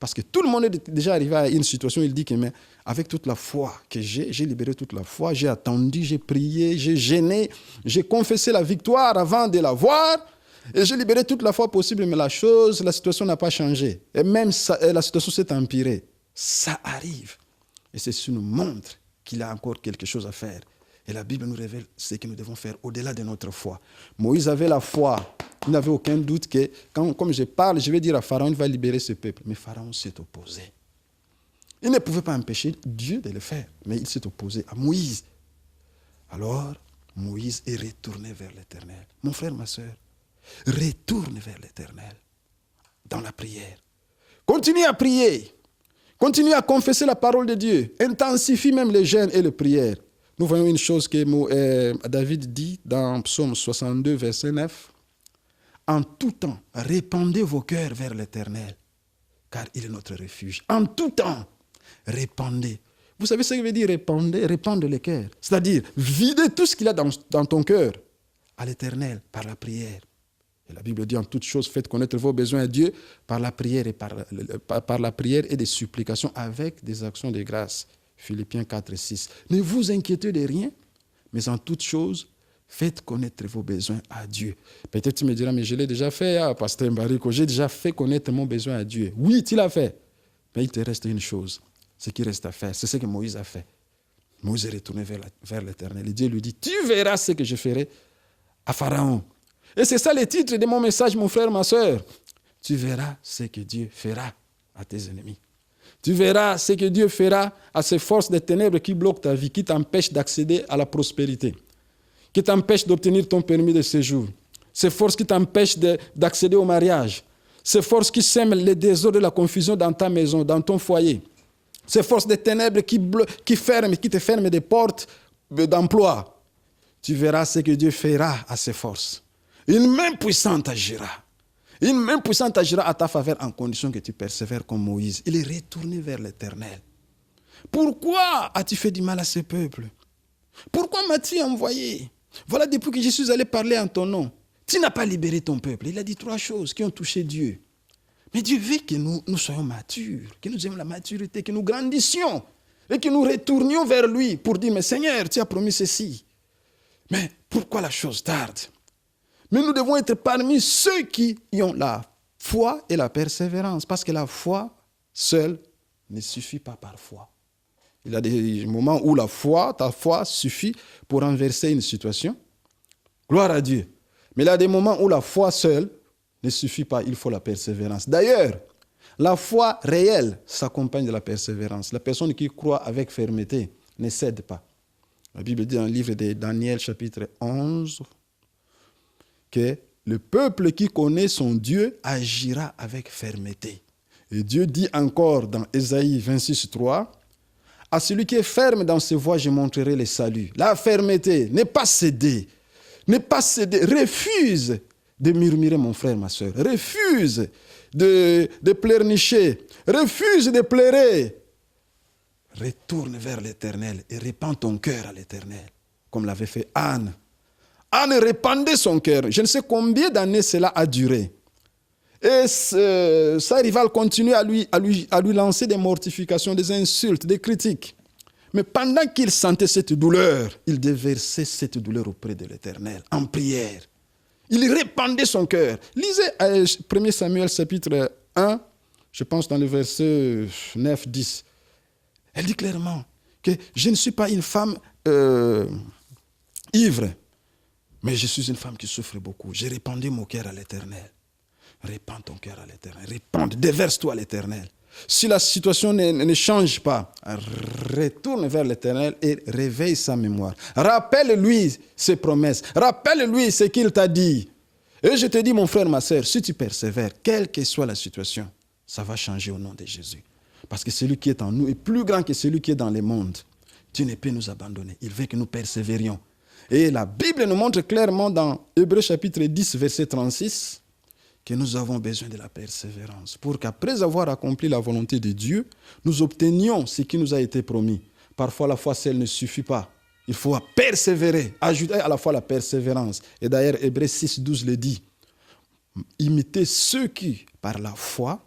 Parce que tout le monde est déjà arrivé à une situation où il dit que mais avec toute la foi que j'ai libéré toute la foi, j'ai attendu, j'ai prié, j'ai gêné, j'ai confessé la victoire avant de la voir, et j'ai libéré toute la foi possible, mais la situation n'a pas changé. Et même la situation s'est empirée. Ça arrive. Et ceci nous montre qu'il a encore quelque chose à faire. Et la Bible nous révèle ce que nous devons faire au-delà de notre foi. Moïse avait la foi. Il n'avait aucun doute que, comme je parle, je vais dire à Pharaon, il va libérer ce peuple. Mais Pharaon s'est opposé. Il ne pouvait pas empêcher Dieu de le faire, mais il s'est opposé à Moïse. Alors, Moïse est retourné vers l'Éternel. Mon frère, ma soeur, retourne vers l'Éternel dans la prière. Continue à prier. Continue à confesser la parole de Dieu. Intensifie même les jeûnes et les prières. Nous voyons une chose que David dit dans Psaume 62, verset 9. En tout temps, répandez vos cœurs vers l'Éternel, car il est notre refuge. En tout temps, répandez. Vous savez ce que veut dire répandez? Répandre le cœur. C'est-à-dire, videz tout ce qu'il y a dans ton cœur à l'Éternel par la prière. Et la Bible dit en toutes choses, faites connaître vos besoins à Dieu par la prière par la prière et des supplications avec des actions de grâce. Philippiens 4 6. Ne vous inquiétez de rien, mais en toutes choses, faites connaître vos besoins à Dieu. Peut-être tu me diras, mais je l'ai déjà fait, Pasteur Mbariko, j'ai déjà fait connaître mon besoin à Dieu. Oui, tu l'as fait. Mais il te reste une chose. Ce qui reste à faire, c'est ce que Moïse a fait. Moïse est retourné vers l'Éternel. Et Dieu lui dit, tu verras ce que je ferai à Pharaon. Et c'est ça le titre de mon message, mon frère, ma soeur. Tu verras ce que Dieu fera à tes ennemis. Tu verras ce que Dieu fera à ces forces des ténèbres qui bloquent ta vie, qui t'empêchent d'accéder à la prospérité, qui t'empêchent d'obtenir ton permis de séjour, ces forces qui t'empêchent d'accéder au mariage, ces forces qui sèment les désordres et la confusion dans ta maison, dans ton foyer, ces forces des ténèbres qui te ferment des portes d'emploi. Tu verras ce que Dieu fera à ces forces. Une main puissante agira. Une main puissante agira à ta faveur en condition que tu persévères comme Moïse. Il est retourné vers l'Éternel. Pourquoi as-tu fait du mal à ce peuple? Pourquoi m'as-tu envoyé? Voilà, depuis que je suis allé parler en ton nom, tu n'as pas libéré ton peuple. Il a dit 3 choses qui ont touché Dieu. Mais Dieu veut que nous soyons matures, que nous ayons la maturité, que nous grandissions et que nous retournions vers lui pour dire, mais Seigneur, tu as promis ceci. Mais pourquoi la chose tarde? Mais nous devons être parmi ceux qui ont la foi et la persévérance. Parce que la foi seule ne suffit pas parfois. Il y a des moments où ta foi suffit pour renverser une situation. Gloire à Dieu. Mais il y a des moments où la foi seule ne suffit pas. Il faut la persévérance. D'ailleurs, la foi réelle s'accompagne de la persévérance. La personne qui croit avec fermeté ne cède pas. La Bible dit dans le livre de Daniel, chapitre 11, que le peuple qui connaît son Dieu agira avec fermeté. Et Dieu dit encore dans Ésaïe 26, 3, « À celui qui est ferme dans ses voies, je montrerai le salut. » La fermeté, ne pas céder. Ne pas céder. Refuse de murmurer, mon frère, ma soeur. Refuse de pleurnicher. Refuse de pleurer. Retourne vers l'Éternel et répands ton cœur à l'Éternel, comme l'avait fait Anne. Anne répandait son cœur. Je ne sais combien d'années cela a duré. Et sa rivale continue à lui lancer des mortifications, des insultes, des critiques. Mais pendant qu'il sentait cette douleur, il déversait cette douleur auprès de l'Éternel, en prière. Il répandait son cœur. Lisez 1 Samuel chapitre 1, je pense dans le verset 9-10. Elle dit clairement que je ne suis pas une femme ivre, mais je suis une femme qui souffre beaucoup. J'ai répandu mon cœur à l'Éternel. Répands ton cœur à l'Éternel. Répands, déverse-toi à l'Éternel. Si la situation ne change pas, retourne vers l'Éternel et réveille sa mémoire. Rappelle-lui ses promesses. Rappelle-lui ce qu'il t'a dit. Et je te dis, mon frère, ma soeur, si tu persévères, quelle que soit la situation, ça va changer au nom de Jésus. Parce que celui qui est en nous est plus grand que celui qui est dans le monde. Dieu ne peut nous abandonner. Il veut que nous persévérions. Et la Bible nous montre clairement dans Hébreux chapitre 10, verset 36, que nous avons besoin de la persévérance pour qu'après avoir accompli la volonté de Dieu, nous obtenions ce qui nous a été promis. Parfois, la foi seule ne suffit pas. Il faut persévérer, ajouter à la fois la persévérance. Et d'ailleurs, Hébreux 6, 12 le dit. Imitez ceux qui, par la foi,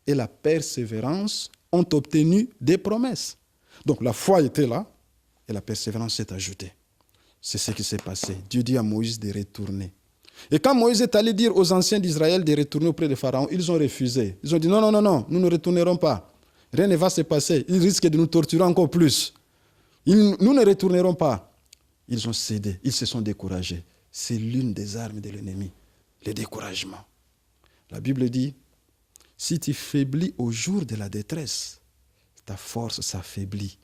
et la persévérance ont obtenu des promesses. Donc la foi était là et la persévérance s'est ajoutée. C'est ce qui s'est passé. Dieu dit à Moïse de retourner. Et quand Moïse est allé dire aux anciens d'Israël de retourner auprès de Pharaon, ils ont refusé. Ils ont dit non, nous ne retournerons pas. Rien ne va se passer. Ils risquent de nous torturer encore plus. Nous ne retournerons pas. Ils ont cédé. Ils se sont découragés. C'est l'une des armes de l'ennemi, le découragement. La Bible dit, si tu faiblis au jour de la détresse, ta force s'affaiblit.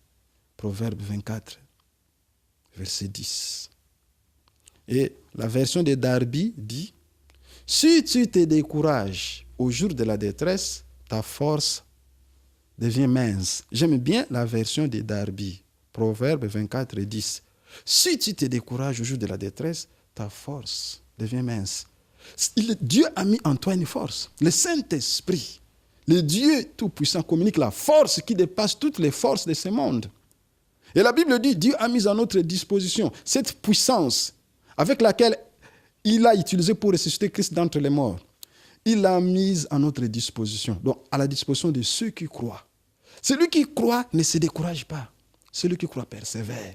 Proverbe 24, verset 10. Et la version de Darby dit, si tu te décourages au jour de la détresse, ta force devient mince. J'aime bien la version de Darby, Proverbe 24, 10. Si tu te décourages au jour de la détresse, ta force devient mince. Dieu a mis en toi une force. Le Saint-Esprit, le Dieu Tout-Puissant communique la force qui dépasse toutes les forces de ce monde. Et la Bible dit, Dieu a mis à notre disposition cette puissance avec laquelle il a utilisé pour ressusciter Christ d'entre les morts. Il l'a mise à notre disposition, donc à la disposition de ceux qui croient. Celui qui croit ne se décourage pas. Celui qui croit persévère.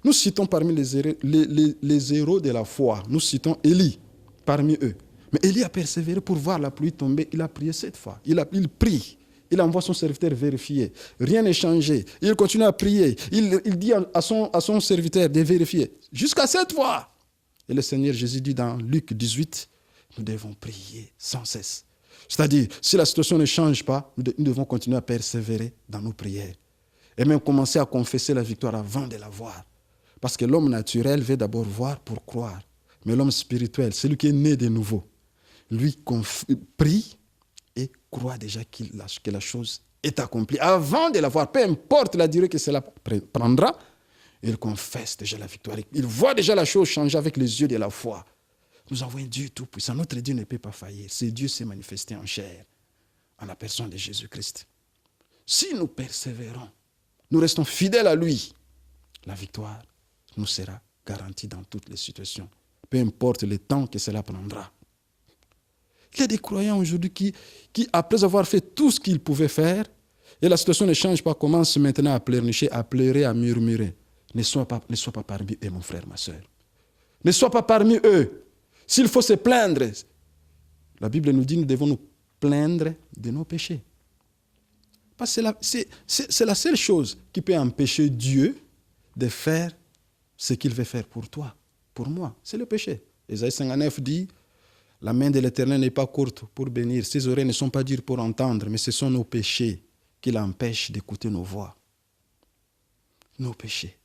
Nous citons parmi les héros de la foi, nous citons Élie parmi eux. Mais Élie a persévéré pour voir la pluie tomber. Il a prié 7 fois. Il prie. Il envoie son serviteur vérifier. Rien n'est changé. Il continue à prier. Il dit à son serviteur de vérifier. Jusqu'à 7 fois. Et le Seigneur Jésus dit dans Luc 18, nous devons prier sans cesse. C'est-à-dire, si la situation ne change pas, nous devons continuer à persévérer dans nos prières. Et même commencer à confesser la victoire avant de la voir. Parce que l'homme naturel veut d'abord voir pour croire. Mais l'homme spirituel, celui qui est né de nouveau, lui prie et croit déjà que la chose est accomplie. Avant de la voir, peu importe la durée que cela prendra, il confesse déjà la victoire. Il voit déjà la chose changer avec les yeux de la foi. Nous avons un Dieu tout-puissant. Notre Dieu ne peut pas faillir. Ce Dieu s'est manifesté en chair, en la personne de Jésus-Christ. Si nous persévérons, nous restons fidèles à lui, la victoire nous sera garantie dans toutes les situations. Peu importe le temps que cela prendra. Il y a des croyants aujourd'hui qui, après avoir fait tout ce qu'ils pouvaient faire, et la situation ne change pas, commencent maintenant à pleurnicher, à pleurer, à murmurer. Ne sois pas parmi eux, mon frère, ma soeur. Ne sois pas parmi eux. S'il faut se plaindre, la Bible nous dit que nous devons nous plaindre de nos péchés. Parce que c'est la seule chose qui peut empêcher Dieu de faire ce qu'il veut faire pour toi, pour moi. C'est le péché. Ésaïe 59 dit, la main de l'Éternel n'est pas courte pour bénir. Ses oreilles ne sont pas dures pour entendre, mais ce sont nos péchés qui l'empêchent d'écouter nos voix. Nos péchés.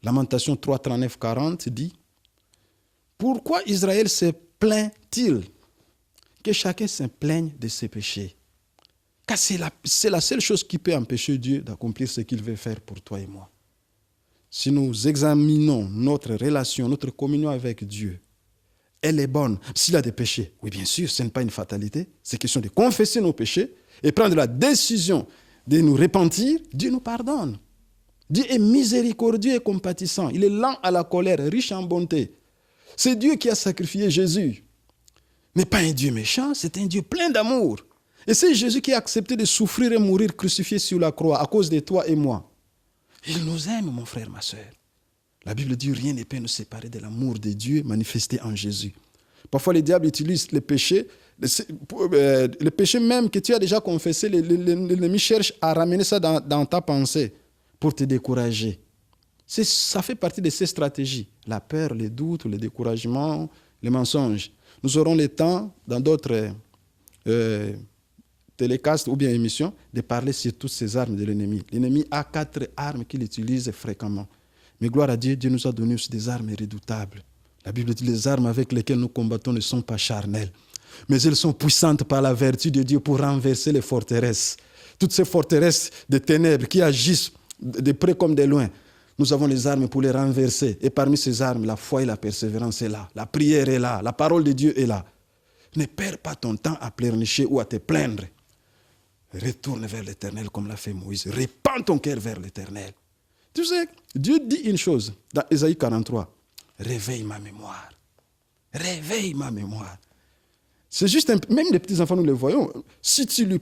Lamentation 3, 39, 40 dit, pourquoi Israël se plaint-il? Que chacun se plaigne de ses péchés. Car c'est la seule chose qui peut empêcher Dieu d'accomplir ce qu'il veut faire pour toi et moi. Si nous examinons notre relation, notre communion avec Dieu, elle est bonne. S'il y a des péchés, oui, bien sûr, ce n'est pas une fatalité. C'est question de confesser nos péchés et prendre la décision de nous repentir. Dieu nous pardonne. Dieu est miséricordieux et compatissant. Il est lent à la colère, riche en bonté. C'est Dieu qui a sacrifié Jésus. N'est pas un Dieu méchant, c'est un Dieu plein d'amour. Et c'est Jésus qui a accepté de souffrir et mourir crucifié sur la croix à cause de toi et moi. Il nous aime, mon frère, ma soeur. La Bible dit rien ne peut nous séparer de l'amour de Dieu manifesté en Jésus. Parfois, le diable utilise les péchés même que tu as déjà confessé. L'ennemi cherche à ramener ça dans ta pensée pour te décourager. Ça fait partie de ces stratégies. La peur, les doutes, le découragement, les mensonges. Nous aurons le temps, dans d'autres télécasts ou bien émissions, de parler sur toutes ces armes de l'ennemi. L'ennemi a 4 armes qu'il utilise fréquemment. Mais gloire à Dieu, Dieu nous a donné aussi des armes redoutables. La Bible dit que les armes avec lesquelles nous combattons ne sont pas charnelles, mais elles sont puissantes par la vertu de Dieu pour renverser les forteresses. Toutes ces forteresses de ténèbres qui agissent de près comme de loin, nous avons les armes pour les renverser. Et parmi ces armes, la foi et la persévérance est là. La prière est là. La parole de Dieu est là. Ne perds pas ton temps à pleurnicher ou à te plaindre. Retourne vers l'Éternel comme l'a fait Moïse. Répands ton cœur vers l'Éternel. Tu sais, Dieu dit une chose dans Ésaïe 43. Réveille ma mémoire. Réveille ma mémoire. C'est juste même les petits enfants, nous les voyons. Si tu lui